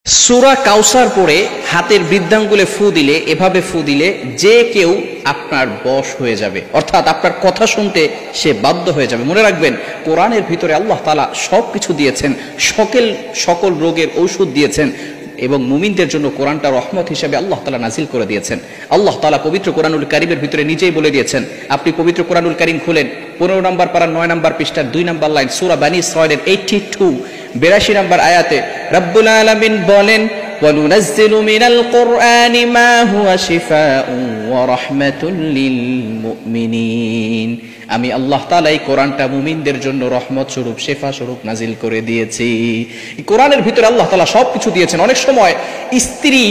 সূরা কাউসার পড়ে হাতের বৃদ্ধাঙ্গুলে ফু দিলে, এভাবে ফু দিলে যে কেউ আপনার বশ হয়ে যাবে, অর্থাৎ আপনার কথা শুনতে সে বাধ্য হয়ে যাবে। মনে রাখবেন, কোরআনের ভিতরে আল্লাহ তাআলা সব কিছু দিয়েছেন, সকল রোগের ঔষধ দিয়েছেন এবং মুমিনদের জন্য কোরআনটা রহমত হিসেবে আল্লাহ তাআলা নাজিল করে দিয়েছেন। আল্লাহ তাআলা পবিত্র কোরআনুল কারীমের ভিতরে নিজেই বলে দিয়েছেন। আপনি পবিত্র কোরআনুল কারীম খুলেন, 15 নম্বর পারা 9 নম্বর পৃষ্ঠার 2 নম্বর লাইন, সূরা বানী ইসরাঈলের 82 নম্বর আয়াতে রব্বুল আলামিন বলেন, ওয়ানুনাজ্জিলু মিনাল কুরআনি মা হুয়া শিফাউন ওয়া রাহমাতুল লিল মুমিনিন। আমি আল্লাহ তাআলা এই কোরআনটা মুমিনদের জন্য রহমত স্বরূপ, শেফা স্বরূপ নাজিল করে দিয়েছি। কোরআনের ভিতরে আল্লাহ তাআলা সবকিছু দিয়েছেন। অনেক সময় স্ত্রী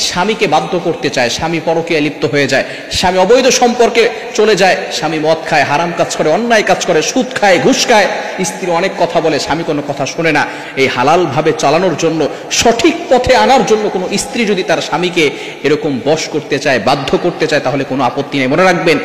স্বামীকে বাধ্য করতে চায়, স্বামী পরকীয়ায় লিপ্ত হয়ে যায়, স্বামী অবৈধ সম্পর্কে চলে যায়, স্বামী মদ খায়, হারাম কাজ করে, অন্যায় কাজ করে, সুদ খায়, ঘুষ খায়, স্ত্রী অনেক কথা বলে, স্বামী কোনো কথা শোনে না। এই হালাল ভাবে চালানোর জন্য, সঠিক পথে আনার জন্য কোনো স্ত্রী যদি তার স্বামীকে এরকম বশ করতে চায়, বাধ্য করতে চায়, তাহলে কোনো আপত্তি নেই। মনে রাখবেন,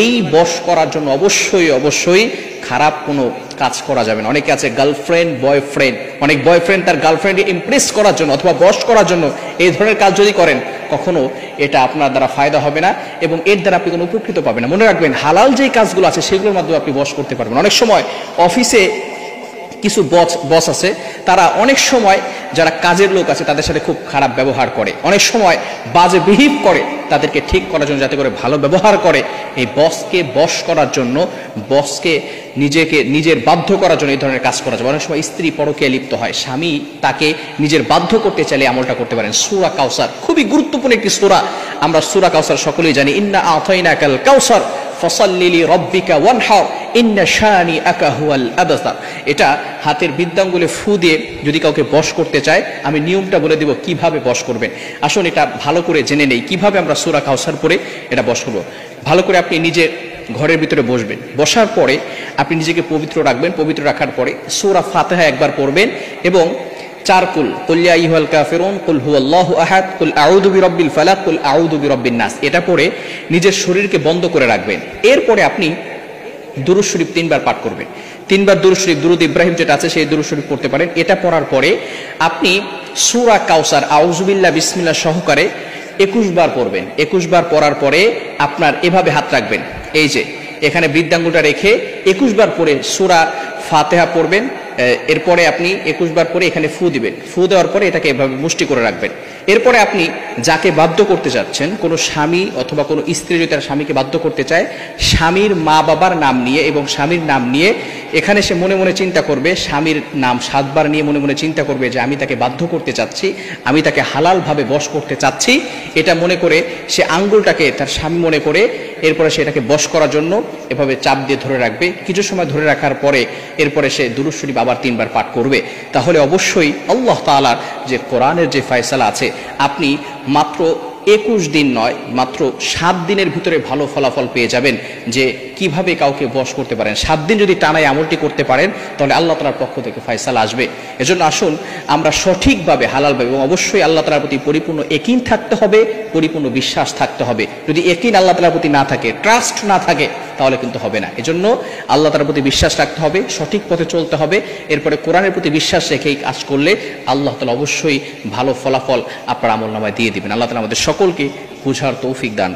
এই বশ করার জন্য অবশ্যই খারাপ কোনো কাজ করা যাবে না। অনেকে আছে গার্লফ্রেন্ড বয়ফ্রেন্ড, অনেক বয়ফ্রেন্ড তার গার্লফ্রেন্ডকে ইমপ্রেস করার জন্য অথবা বশ করার জন্য এই ধরনের কাজ যদি করেন, কখনো এটা আপনার দ্বারা ফায়দা হবে না এবং এর দ্বারা আপনি কোনো উপকৃত পাবেন না। মনে রাখবেন, হালাল যেই কাজগুলো আছে সেগুলোর মাধ্যমে আপনি বশ করতে পারবেন। অনেক সময় অফিসে কিছু বস আছে, তারা অনেক সময় যারা কাজের লোক আছে তাদের সাথে খুব খারাপ ব্যবহার করে, অনেক সময় বাজে বিহেভ করে, তাদেরকে ঠিক করার জন্য, যাতে করে ভালো ব্যবহার করে, এই বসকে বশ করার জন্য, বসকে নিজের বাধ্য করার জন্য এই ধরনের কাজ করা যাবে। অনেক সময় স্ত্রী পরকীয়ায় লিপ্ত হয়, স্বামী তাকে নিজের বাধ্য করতে চাইলে আমলটা করতে পারেন। সূরা কাউসার খুবই গুরুত্বপূর্ণ একটি সূরা। আমরা সূরা কাউসার সকলেই জানি, ইন্না আতাইনাকাল কাউসার ফাসাল্লি লিরাব্বিকা ওয়ানহার ইন্না শানিআকা হুয়াল আবতার। এটা হাতের বৃদ্ধাঙ্গুলে ফু দিয়ে যদি কাউকে বশ করতে চায়, আমি নিয়মটা বলে দেব কিভাবে বশ করবেন। আসুন এটা ভালো করে জেনে নেই, কিভাবে আমরা সূরা কাউসার পড়ে এটা বশ করব। ভালো করে আপনি নিজের ঘরের ভিতরে বসবেন, বসার পরে আপনি নিজেকে পবিত্র রাখবেন। পবিত্র রাখার পরে সূরা ফাতিহা একবার পড়বেন এবং 4 কুল ইয়া আইয়ুহাল কাফিরুন, কুল হুয়াল্লাহু আহাদ, কুল আউযু বিরাব্বিল ফালাক, কুল আউযু বিরাব্বিন নাস, এটা পড়ে নিজের শরীরকে বন্ধ করে রাখবেন। এরপরে আপনি দুরূদ শরীফ 3 বার পাঠ করবেন। 3 বার দুরূদ শরীফ, দুরূদ ইব্রাহিম যেটা আছে সেই দুরূদ শরীফ পড়তে পারেন। এটা পড়ার পরে আপনি সূরা কাউসার আউযু বিল্লাহ বিসমিল্লাহ সহকারে 21 বার পড়বেন। 21 বার পড়ার পরে আপনার এভাবে হাত রাখবেন, এই যে এখানে বৃদ্ধাঙ্গুলটা রেখে 21 বার পরে সূরা ফাতিহা পড়বেন। এরপরে আপনি 21 বার পরে এখানে ফু দিবেন। ফু দেওয়ার পরে এটাকে এভাবে মুষ্টি করে রাখবেন। এরপরে আপনি যাকে বাধ্য করতে যাচ্ছেন, কোনো স্বামী অথবা কোনো স্ত্রী যদি তার স্বামীকে বাধ্য করতে চায়, স্বামীর মা বাবার নাম নিয়ে এবং স্বামীর নাম নিয়ে এখানে সে মনে মনে চিন্তা করবে, স্বামীর নাম 7 বার নিয়ে মনে মনে চিন্তা করবে যে আমি তাকে বাধ্য করতে চাচ্ছি, আমি তাকে হালালভাবে বশ করতে চাচ্ছি। এটা মনে করে সে আঙ্গুলটাকে তার স্বামী মনে করে এরপরে সে এটাকে বশ করার জন্য এভাবে চাপ দিয়ে ধরে রাখবে। কিছু সময় ধরে রাখার পরে এরপরে সে দুরূদ শরীফ আবার 3 বার পাঠ করবে। তাহলে অবশ্যই আল্লাহ তাআলার যে কোরআনের যে ফয়সালা আছে, আপনি মাত্র 21 দিন নয়, মাত্র 7 দিনের ভিতরে ভালো ফলাফল পেয়ে যাবেন যে কিভাবে কাউকে বশ করতে পারেন। 7 দিন যদি টানায় আমলটি করতে পারেন, তাহলে আল্লাহ তাআলার পক্ষ থেকে ফয়সালা আসবে। এজন্য আসুন আমরা সঠিকভাবে, হালালভাবে, এবং অবশ্যই আল্লাহ তাআলার প্রতি পরিপূর্ণ ইয়াকিন থাকতে হবে, পরিপূর্ণ বিশ্বাস থাকতে হবে। যদি ইয়াকিন আল্লাহ তাআলার প্রতি না থাকে, ট্রাস্ট না থাকে, তাহলে কিন্তু হবে না। এজন্য আল্লাহ তাআলার প্রতি বিশ্বাস রাখতে হবে, সঠিক পথে চলতে হবে। এরপরে কোরআনের প্রতি বিশ্বাস রেখেই কাজ করলে আল্লাহ তাআলা অবশ্যই ভালো ফলাফল আপনার আমলনামায় দিয়ে দিবেন। আল্লাহ তাআলা আমাদের সকলকে বুঝার তৌফিক দান।